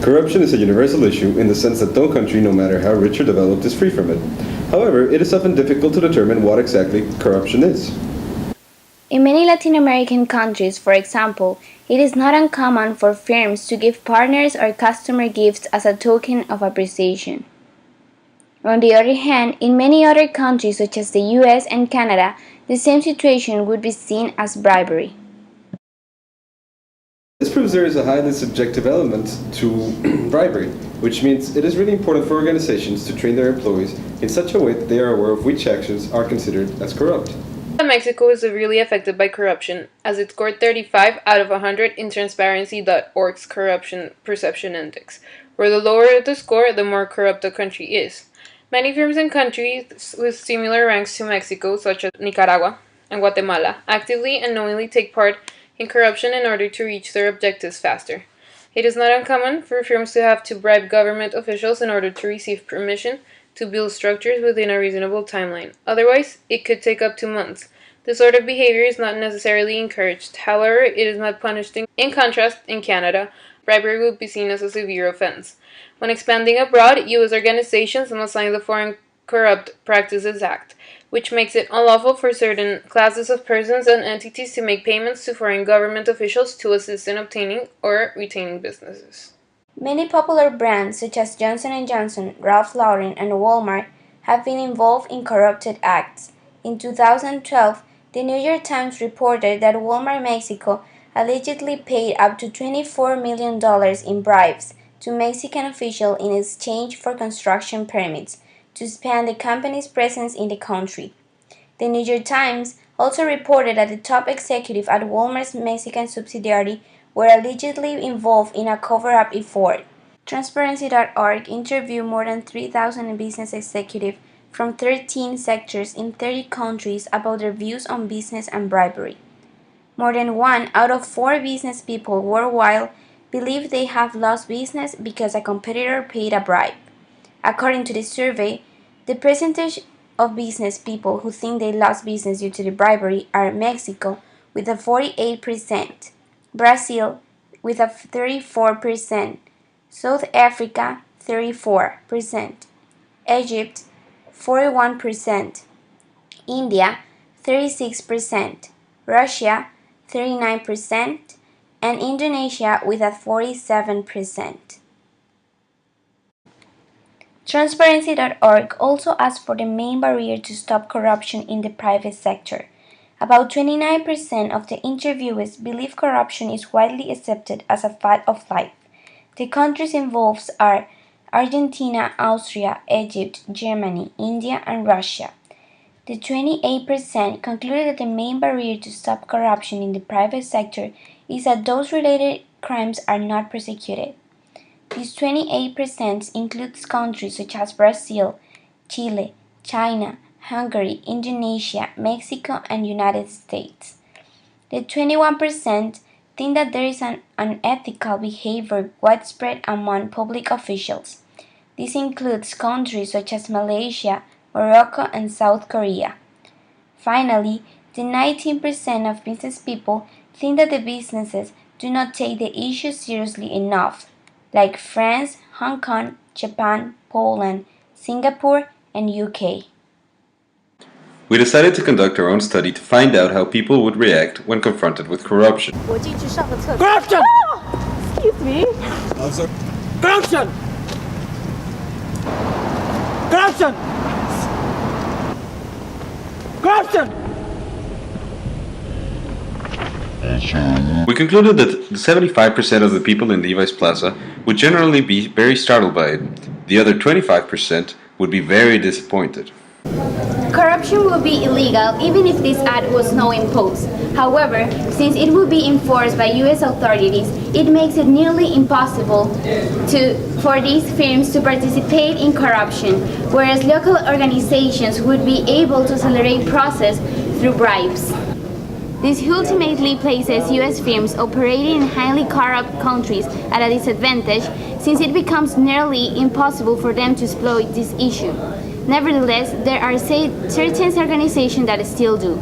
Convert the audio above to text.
Corruption is a universal issue in the sense that no country, no matter how rich or developed, is free from it. However, it is often difficult to determine what exactly corruption is. In many Latin American countries, for example, it is not uncommon for firms to give partners or customer gifts as a token of appreciation. On the other hand, in many other countries such as the US and Canada, the same situation would be seen as bribery. This proves there is a highly subjective element to bribery, which means it is really important for organizations to train their employees in such a way that they are aware of which actions are considered as corrupt. Mexico is severely affected by corruption, as it scored 35 out of 100 in Transparency.org's Corruption Perception Index, where the lower the score, the more corrupt the country is. Many firms and countries with similar ranks to Mexico, such as Nicaragua and Guatemala, actively and knowingly take part in corruption in order to reach their objectives faster. It is not uncommon for firms to have to bribe government officials in order to receive permission to build structures within a reasonable timeline. Otherwise, it could take up to months. This sort of behavior is not necessarily encouraged. However, it is not punished. In contrast, in Canada, bribery would be seen as a severe offense. When expanding abroad, U.S. organizations must sign the Foreign Corrupt Practices Act, which makes it unlawful for certain classes of persons and entities to make payments to foreign government officials to assist in obtaining or retaining businesses. Many popular brands such as Johnson & Johnson, Ralph Lauren, and Walmart have been involved in corrupted acts. In 2012, the New York Times reported that Walmart Mexico allegedly paid up to $24 million in bribes to Mexican officials in exchange for construction permits to expand the company's presence in the country. The New York Times also reported that the top executive at Walmart's Mexican subsidiary were allegedly involved in a cover-up effort. Transparency.org interviewed more than 3,000 business executives from 13 sectors in 30 countries about their views on business and bribery. More than 1 out of 4 business people worldwide believe they have lost business because a competitor paid a bribe. According to the survey, the percentage of business people who think they lost business due to the bribery are Mexico with a 48%, Brazil with a 34%, South Africa 34%, Egypt 41%, India 36%, Russia 39%, and Indonesia with a 47%. Transparency.org also asked for the main barrier to stop corruption in the private sector. About 29% of the interviewees believe corruption is widely accepted as a fact of life. The countries involved are Argentina, Austria, Egypt, Germany, India, and Russia. The 28% concluded that the main barrier to stop corruption in the private sector is that those related crimes are not prosecuted. These 28% includes countries such as Brazil, Chile, China, Hungary, Indonesia, Mexico, and United States. The 21% think that there is an unethical behavior widespread among public officials. This includes countries such as Malaysia, Morocco, and South Korea. Finally, the 19% of business people think that the businesses do not take the issue seriously enough, like France, Hong Kong, Japan, Poland, Singapore, and UK. We decided to conduct our own study to find out how people would react when confronted with corruption. Corruption! Excuse me. Corruption! Corruption! Corruption! We concluded that 75% of the people in Levi's Plaza would generally be very startled by it. The other 25% would be very disappointed. Corruption will be illegal even if this act was not imposed. However, since it will be enforced by U.S. authorities, it makes it nearly impossible for these firms to participate in corruption, whereas local organizations would be able to accelerate process through bribes. This ultimately places U.S. firms operating in highly corrupt countries at a disadvantage, since it becomes nearly impossible for them to exploit this issue. Nevertheless, there are certain organizations that still do.